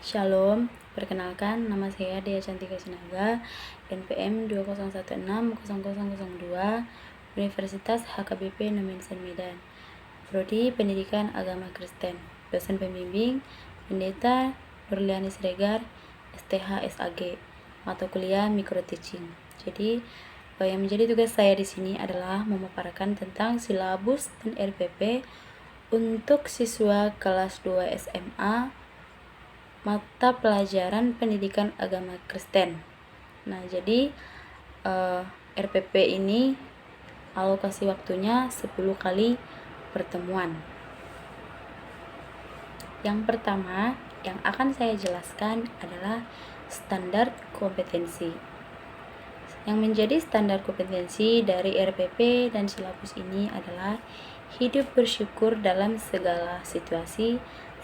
Shalom, perkenalkan nama saya Dea Cantika Sinaga, NPM 20160002, Universitas HKBP Nomensen Medan, Prodi Pendidikan Agama Kristen, dosen pembimbing, Pendeta Nurliani Siregar, STH SAG, mata kuliah Micro Teaching. Jadi, yang menjadi tugas saya di sini adalah memaparkan tentang silabus dan RPP untuk siswa kelas 2 SMA mata pelajaran pendidikan agama Kristen. Nah, jadi RPP ini alokasi waktunya 10 kali pertemuan. Yang pertama yang akan saya jelaskan adalah standar kompetensi. Yang menjadi standar kompetensi dari RPP dan silabus ini adalah hidup bersyukur dalam segala situasi,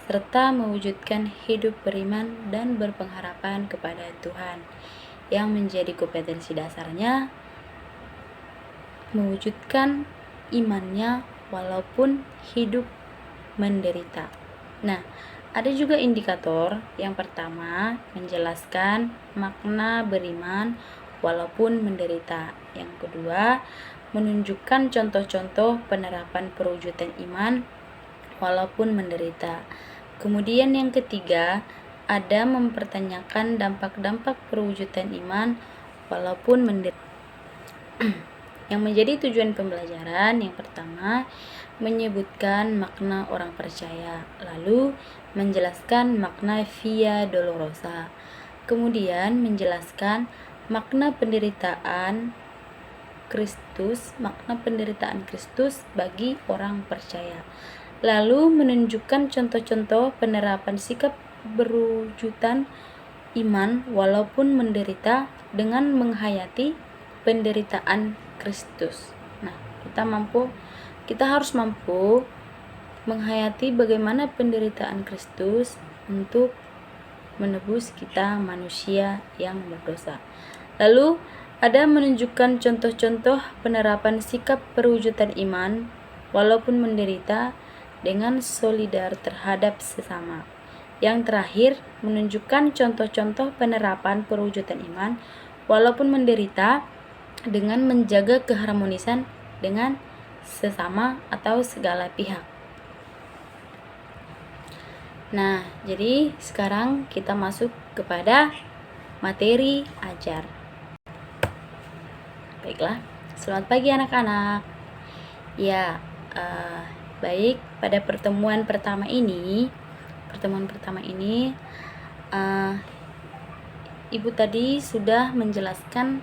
serta mewujudkan hidup beriman dan berpengharapan kepada Tuhan. Yang menjadi kompetensi dasarnya, mewujudkan imannya walaupun hidup menderita. Nah, ada juga indikator. Yang pertama, menjelaskan makna beriman walaupun menderita. Yang kedua, menunjukkan contoh-contoh penerapan perwujudan iman walaupun menderita. Kemudian yang ketiga, ada mempertanyakan dampak-dampak perwujudan iman walaupun menderita. Yang menjadi tujuan pembelajaran, yang pertama, menyebutkan makna orang percaya, lalu menjelaskan makna via dolorosa, kemudian menjelaskan makna penderitaan Kristus bagi orang percaya, lalu menunjukkan contoh-contoh penerapan sikap berwujudan iman walaupun menderita dengan menghayati penderitaan Kristus. Nah, kita harus mampu menghayati bagaimana penderitaan Kristus untuk menebus kita manusia yang berdosa. Lalu ada menunjukkan contoh-contoh penerapan sikap perwujudan iman walaupun menderita dengan solidar terhadap sesama. Yang terakhir, menunjukkan contoh-contoh penerapan perwujudan iman walaupun menderita dengan menjaga keharmonisan dengan sesama atau segala pihak. Nah, jadi sekarang kita masuk kepada materi ajar. Baiklah, selamat pagi anak-anak. Ya, baik, pada pertemuan pertama ini Ibu tadi sudah menjelaskan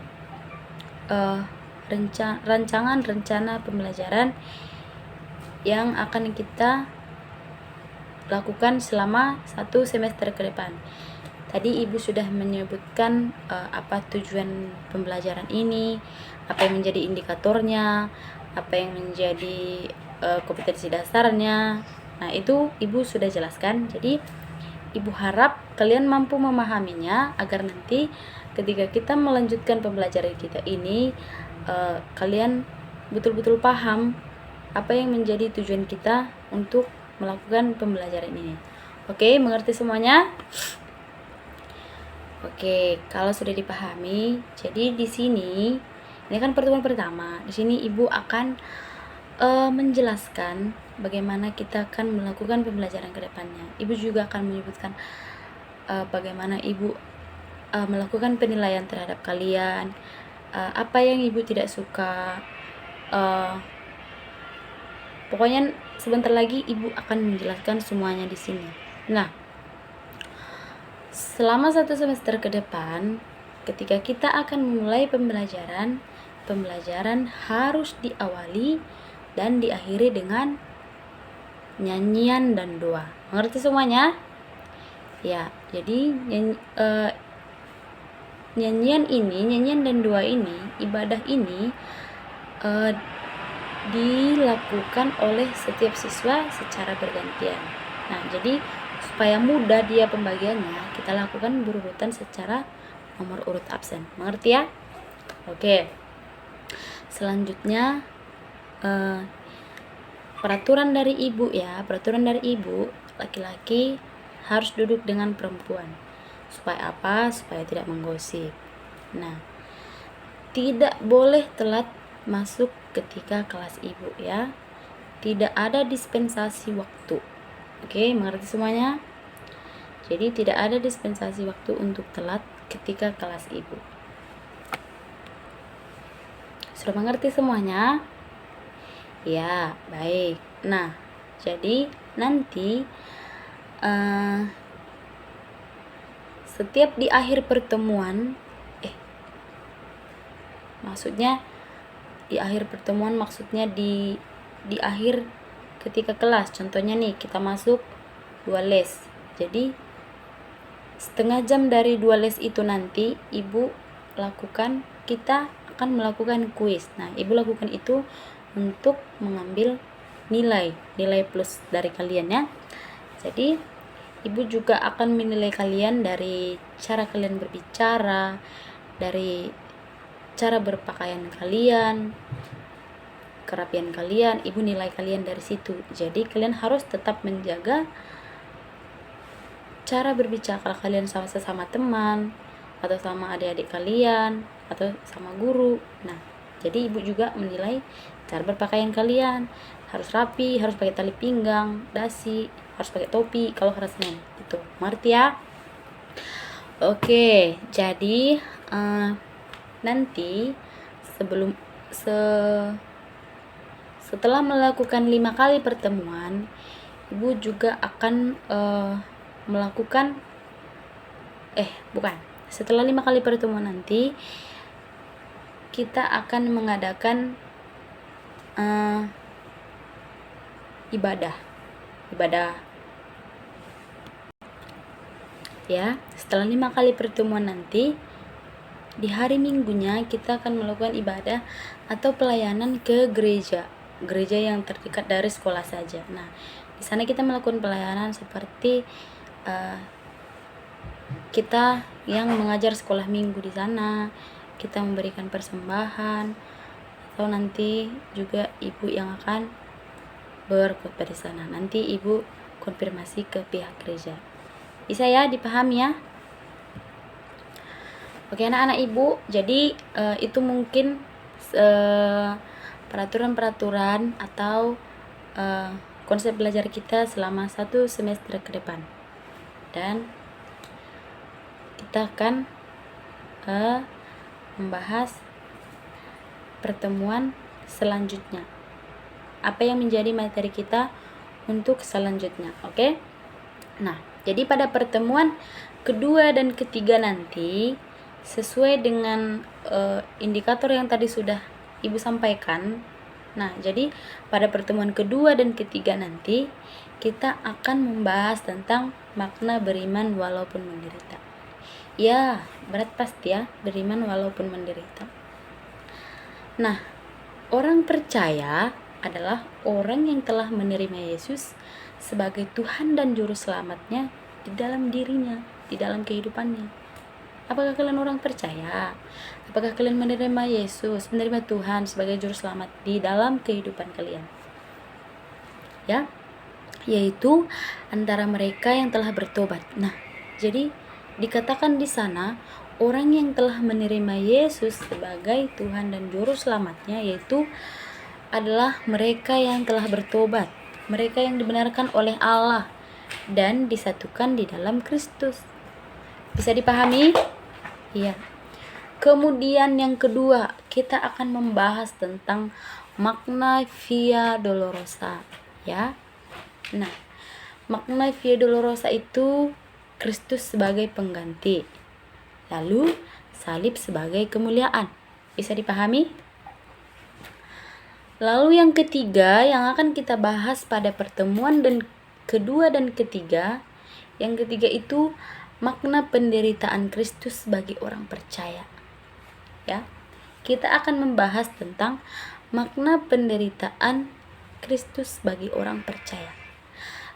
rancangan rencana pembelajaran yang akan kita lakukan selama 1 semester ke depan. Tadi Ibu sudah menyebutkan apa tujuan pembelajaran ini, apa yang menjadi indikatornya, apa yang menjadi kompetensi dasarnya. Nah, itu Ibu sudah jelaskan. Jadi Ibu harap kalian mampu memahaminya agar nanti ketika kita melanjutkan pembelajaran kita ini, kalian betul-betul paham apa yang menjadi tujuan kita untuk melakukan pembelajaran ini. Oke, mengerti semuanya? Oke, kalau sudah dipahami, jadi di sini ini kan pertemuan pertama. Di sini Ibu akan menjelaskan bagaimana kita akan melakukan pembelajaran ke depannya. Ibu juga akan menyebutkan bagaimana Ibu melakukan penilaian terhadap kalian, apa yang Ibu tidak suka. Pokoknya sebentar lagi Ibu akan menjelaskan semuanya di sini. Nah, selama 1 semester ke depan, ketika kita akan memulai pembelajaran harus diawali dan diakhiri dengan nyanyian dan doa. Mengerti semuanya? Ya, jadi nyanyian dan doa ini, ibadah ini dilakukan oleh setiap siswa secara bergantian. Nah, jadi supaya mudah dia pembagiannya, kita lakukan berurutan secara nomor urut absen. Mengerti ya? Oke. Selanjutnya peraturan dari Ibu ya, laki-laki harus duduk dengan perempuan. Supaya apa? Supaya tidak menggosip. Nah, tidak boleh telat masuk ketika kelas ibu ya. Tidak ada dispensasi waktu. Oke, mengerti semuanya? Jadi tidak ada dispensasi waktu untuk telat ketika kelas ibu. Sudah mengerti semuanya? Ya, baik. Nah, jadi nanti setiap di akhir pertemuan, maksudnya di akhir pertemuan maksudnya di akhir ketika kelas. Contohnya nih, kita masuk 2 les. Jadi setengah jam dari 2 les itu nanti kita akan melakukan kuis. Nah, ibu lakukan itu untuk mengambil nilai plus dari kalian ya. Jadi ibu juga akan menilai kalian dari cara kalian berbicara, dari cara berpakaian kalian, kerapian kalian. Ibu nilai kalian dari situ. Jadi kalian harus tetap menjaga cara berbicara kalian sama sesama teman, atau sama adik-adik kalian, atau sama guru. Nah, jadi ibu juga menilai cara berpakaian kalian. Harus rapi, harus pakai tali pinggang, dasi, harus pakai topi kalau hari Senin. Itu, ngerti ya? Oke, jadi nanti setelah melakukan 5 kali pertemuan, ibu juga akan melakukan setelah 5 kali pertemuan nanti kita akan mengadakan ibadah ya. Setelah 5 kali pertemuan nanti, di hari Minggunya kita akan melakukan ibadah atau pelayanan ke gereja yang terdekat dari sekolah saja. Nah, di sana kita melakukan pelayanan seperti kita yang mengajar sekolah minggu di sana, kita memberikan persembahan, atau nanti juga ibu yang akan berkhotbah di sana. Nanti ibu konfirmasi ke pihak gereja. Bisa ya, dipahami ya? Oke anak-anak ibu, jadi itu mungkin peraturan-peraturan atau konsep belajar kita selama 1 semester ke depan. Dan kita akan membahas pertemuan selanjutnya. Apa yang menjadi materi kita untuk selanjutnya, oke? Nah, jadi pada pertemuan kedua dan ketiga nanti, sesuai dengan indikator yang tadi sudah ibu sampaikan. Nah, jadi pada pertemuan kedua dan ketiga nanti kita akan membahas tentang makna beriman walaupun menderita. Ya, berat pasti ya, beriman walaupun menderita. Nah, orang percaya adalah orang yang telah menerima Yesus sebagai Tuhan dan Juru Selamatnya di dalam dirinya, di dalam kehidupannya. Apakah kalian orang percaya? Apakah kalian menerima Yesus, menerima Tuhan sebagai Juru Selamat di dalam kehidupan kalian? Ya, yaitu antara mereka yang telah bertobat. Nah, jadi dikatakan di sana orang yang telah menerima Yesus sebagai Tuhan dan Juru Selamatnya, yaitu adalah mereka yang telah bertobat, mereka yang dibenarkan oleh Allah dan disatukan di dalam Kristus. Bisa dipahami? Iya. Kemudian yang kedua, kita akan membahas tentang makna Via Dolorosa, ya. Nah, makna Via Dolorosa itu Kristus sebagai pengganti, lalu salib sebagai kemuliaan. Bisa dipahami? Lalu yang ketiga yang akan kita bahas pada pertemuan kedua dan ketiga, yang ketiga itu makna penderitaan Kristus bagi orang percaya. Ya, kita akan membahas tentang makna penderitaan Kristus bagi orang percaya.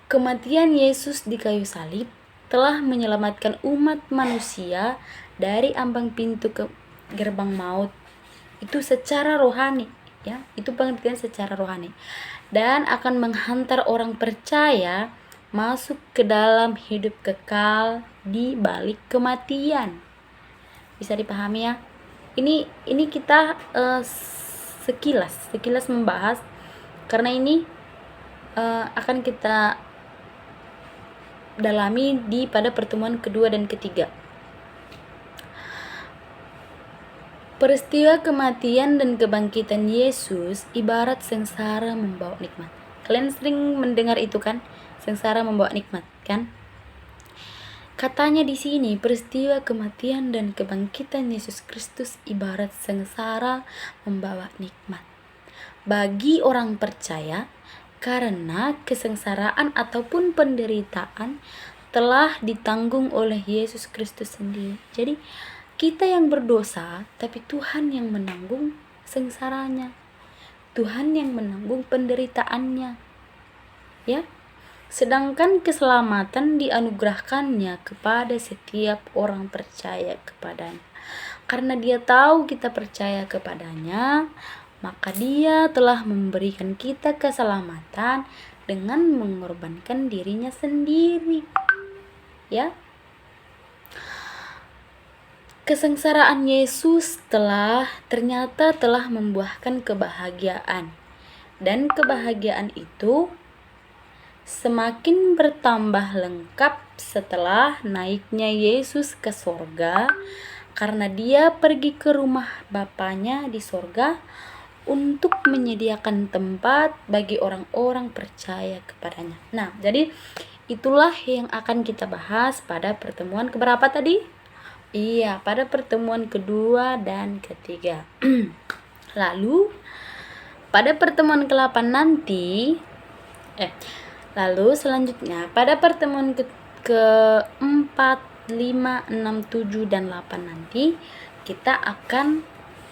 Kematian Yesus di kayu salib telah menyelamatkan umat manusia dari ambang pintu ke gerbang maut. Itu secara rohani. Ya, itu pengertian secara rohani, dan akan menghantar orang percaya masuk ke dalam hidup kekal di balik kematian. Bisa dipahami ya? Ini kita sekilas membahas, karena ini akan kita dalami pada pertemuan kedua dan ketiga. Peristiwa kematian dan kebangkitan Yesus ibarat sengsara membawa nikmat. Kalian sering mendengar itu kan? Sengsara membawa nikmat kan? Katanya di sini peristiwa kematian dan kebangkitan Yesus Kristus ibarat sengsara membawa nikmat bagi orang percaya, karena kesengsaraan ataupun penderitaan telah ditanggung oleh Yesus Kristus sendiri. Jadi kita yang berdosa, tapi Tuhan yang menanggung sengsaranya. Tuhan yang menanggung penderitaannya. Ya. Sedangkan keselamatan dianugerahkannya kepada setiap orang percaya kepadanya. Karena Dia tahu kita percaya kepadanya, maka Dia telah memberikan kita keselamatan dengan mengorbankan dirinya sendiri. Ya. Kesengsaraan Yesus ternyata telah membuahkan kebahagiaan. Dan kebahagiaan itu semakin bertambah lengkap setelah naiknya Yesus ke sorga, karena Dia pergi ke rumah Bapanya di sorga untuk menyediakan tempat bagi orang-orang percaya kepadanya. Nah, jadi itulah yang akan kita bahas pada pertemuan keberapa tadi? Iya, pada pertemuan kedua dan ketiga. Lalu pada pertemuan ke-8 nanti lalu selanjutnya pada pertemuan ke-4, 5, 6, 7 dan 8 nanti kita akan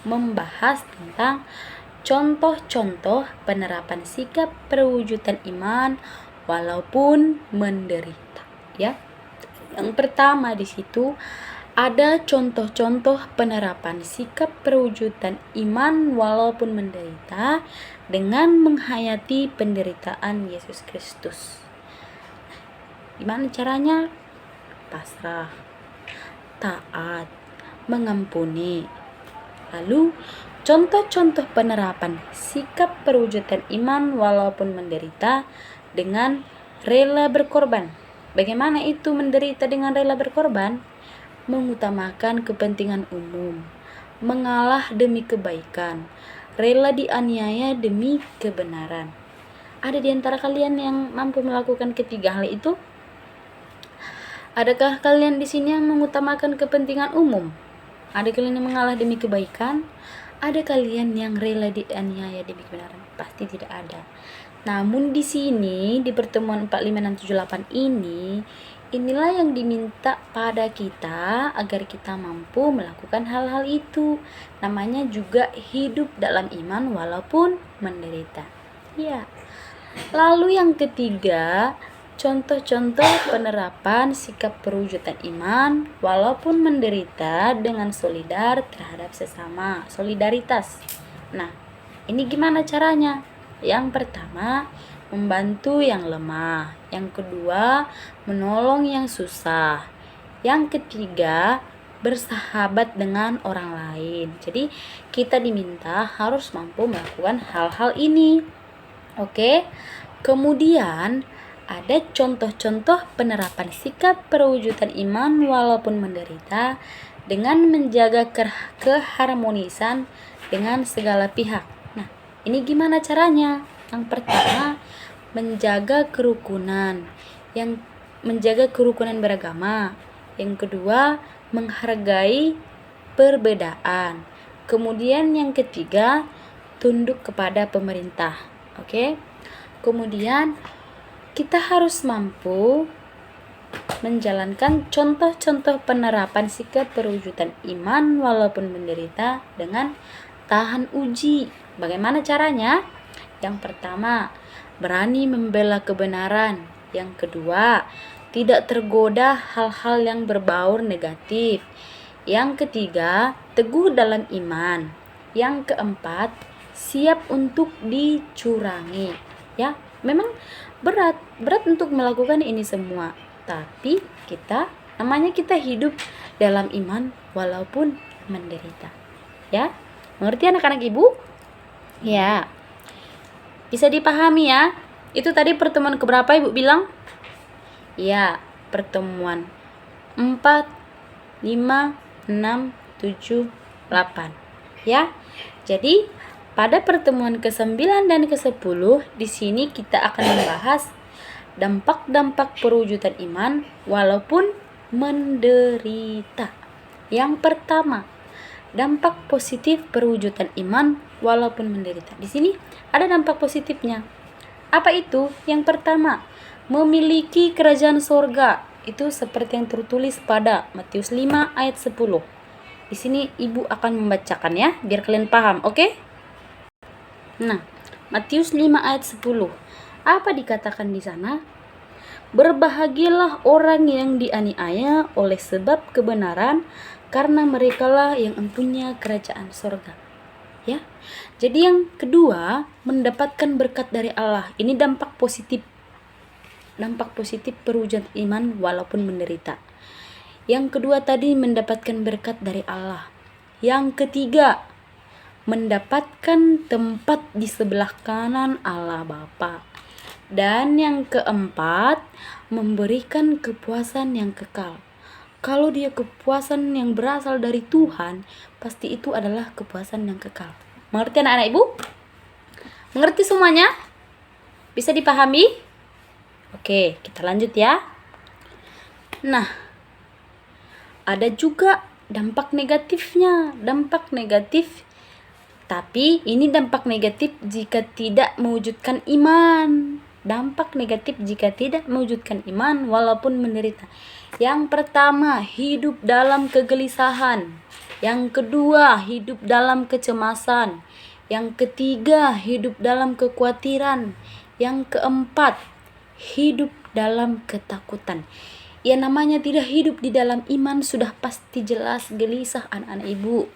membahas tentang contoh-contoh penerapan sikap perwujudan iman walaupun menderita, ya. Yang pertama di situ ada contoh-contoh penerapan sikap perwujudan iman walaupun menderita dengan menghayati penderitaan Yesus Kristus. Gimana caranya? Pasrah, taat, mengampuni. Lalu contoh-contoh penerapan sikap perwujudan iman walaupun menderita dengan rela berkorban. Bagaimana itu menderita dengan rela berkorban? Mengutamakan kepentingan umum, mengalah demi kebaikan, rela dianiaya demi kebenaran. Ada di antara kalian yang mampu melakukan ketiga hal itu? Adakah kalian di sini yang mengutamakan kepentingan umum? Ada kalian yang mengalah demi kebaikan? Ada kalian yang rela dianiaya demi kebenaran? Pasti tidak ada. Namun di sini di pertemuan 4, 5, 6, 7, 8 inilah yang diminta pada kita agar kita mampu melakukan hal-hal itu. Namanya juga hidup dalam iman walaupun menderita. Ya. Lalu yang ketiga, contoh-contoh penerapan sikap perwujudan iman walaupun menderita dengan solidar terhadap sesama, solidaritas. Nah, ini gimana caranya? Yang pertama, membantu yang lemah. Yang kedua, menolong yang susah. Yang ketiga, bersahabat dengan orang lain. Jadi, kita diminta harus mampu melakukan hal-hal ini. Oke. Kemudian, ada contoh-contoh penerapan sikap perwujudan iman walaupun menderita dengan menjaga keharmonisan dengan segala pihak. Nah, ini gimana caranya? Yang pertama, menjaga kerukunan beragama. Yang kedua, menghargai perbedaan. Kemudian yang ketiga, tunduk kepada pemerintah. Oke. Kemudian kita harus mampu menjalankan contoh-contoh penerapan sikap perwujudan iman walaupun menderita dengan tahan uji. Bagaimana caranya? Yang pertama, berani membela kebenaran. Yang kedua, tidak tergoda hal-hal yang berbau negatif. Yang ketiga, teguh dalam iman. Yang keempat, siap untuk dicurangi. Ya, memang berat untuk melakukan ini semua. Tapi namanya kita hidup dalam iman walaupun menderita. Ya, mengerti anak-anak ibu? Ya, bisa dipahami ya. Itu tadi pertemuan keberapa ibu bilang? Ya, pertemuan 4, 5, 6, 7, 8. Ya, jadi pada pertemuan ke-9 dan ke-10 di sini kita akan membahas dampak-dampak perwujudan iman walaupun menderita. Yang pertama, dampak positif perwujudan iman walaupun menderita. Di sini ada dampak positifnya. Apa itu? Yang pertama, memiliki kerajaan sorga. Itu seperti yang tertulis pada Matius 5 ayat 10. Di sini ibu akan membacakan ya, biar kalian paham, oke? Nah, Matius 5 ayat 10. Apa dikatakan di sana? Berbahagialah orang yang dianiaya oleh sebab kebenaran, karena merekalah yang empunya kerajaan sorga. Ya. Jadi yang kedua, mendapatkan berkat dari Allah. Ini dampak positif. Dampak positif perwujudan iman walaupun menderita. Yang kedua tadi mendapatkan berkat dari Allah. Yang ketiga, mendapatkan tempat di sebelah kanan Allah Bapa. Dan yang keempat, memberikan kepuasan yang kekal. Kalau dia kepuasan yang berasal dari Tuhan, pasti itu adalah kepuasan yang kekal. Mengerti anak-anak ibu? Mengerti semuanya? Bisa dipahami? Oke, kita lanjut ya. Nah, ada juga dampak negatifnya. Dampak negatif, tapi ini dampak negatif jika tidak mewujudkan iman. Dampak negatif jika tidak mewujudkan iman walaupun menderita. Yang pertama, hidup dalam kegelisahan. Yang kedua, hidup dalam kecemasan. Yang ketiga, hidup dalam kekhawatiran. Yang keempat, hidup dalam ketakutan. Ya, namanya tidak hidup di dalam iman sudah pasti jelas gelisah anak-anak ibu.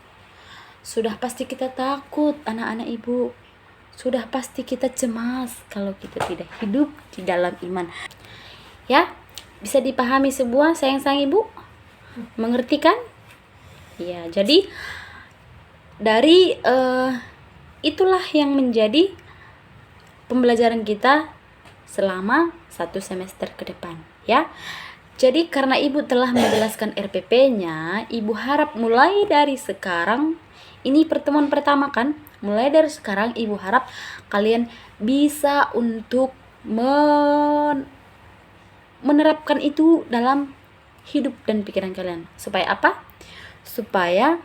Sudah pasti kita takut anak-anak ibu. Sudah pasti kita cemas kalau kita tidak hidup di dalam iman. Ya, bisa dipahami sebuah sayang-sayang ibu? Mengerti kan? Ya, jadi dari itulah yang menjadi pembelajaran kita selama 1 semester ke depan. Ya. Jadi karena ibu telah menjelaskan RPP-nya, ibu harap mulai dari sekarang, ini pertemuan pertama kan, mulai dari sekarang ibu harap kalian bisa untuk menerapkan itu dalam hidup dan pikiran kalian. Supaya apa? Supaya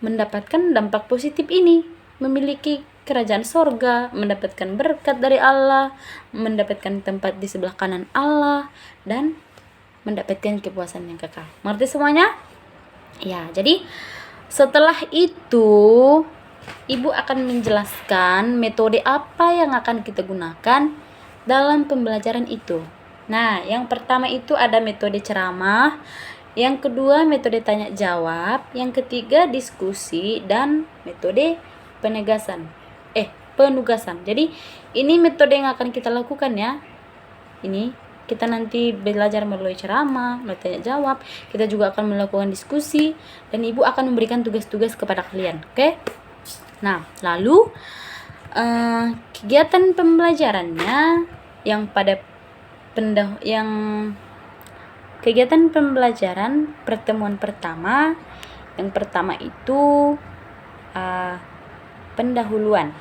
mendapatkan dampak positif ini, memiliki kerajaan sorga, mendapatkan berkat dari Allah, mendapatkan tempat di sebelah kanan Allah, dan mendapatkan kepuasan yang kekal. Mengerti semuanya? Ya, jadi setelah itu ibu akan menjelaskan metode apa yang akan kita gunakan dalam pembelajaran itu. Nah, yang pertama itu ada metode ceramah, yang kedua metode tanya jawab, yang ketiga diskusi, dan metode penugasan. Jadi ini metode yang akan kita lakukan ya. Ini kita nanti belajar melalui ceramah, melalui tanya jawab. Kita juga akan melakukan diskusi, dan ibu akan memberikan tugas-tugas kepada kalian. Oke? Nah, lalu kegiatan pembelajarannya kegiatan pembelajaran pertemuan pertama, yang pertama itu pendahuluan.